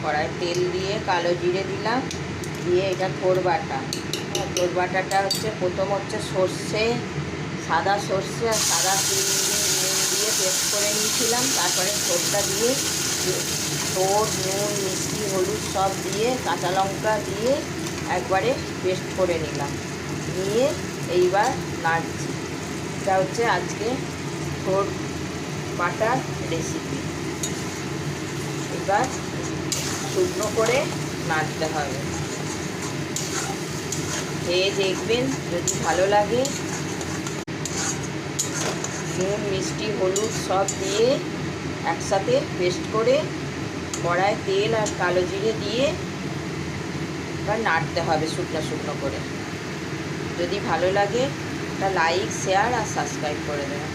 কড়াই তেল দিয়ে কালো জিরে দিলাম, দিয়ে এটা থোর বাটা। থোর বাটাটা হচ্ছে প্রথম হচ্ছে সর্ষে, সাদা সর্ষে আর সাদা তিল দিয়ে নুন দিয়ে পেস্ট করে নিয়েছিলাম। তারপরে থোরটা দিয়ে থোর, নুন, মিষ্টি, হলুদ সব দিয়ে কাঁচা লঙ্কা দিয়ে একবারে পেস্ট করে নিলাম, নিয়ে এইবার নাড়ছি। এটা হচ্ছে আজকে থোর বাটার রেসিপি। এবার শুকনো করে নাড়তে হবে। খেয়ে দেখবেন, যদি ভালো লাগে নুন, মিষ্টি, হলুদ সব দিয়ে একসাথে পেস্ট করে কড়ায় তেল আর কালো জিরে দিয়ে এবার নাড়তে হবে শুকনো শুকনো করে। যদি ভালো লাগে একটা লাইক, শেয়ার আর সাবস্ক্রাইব করে দেবেন।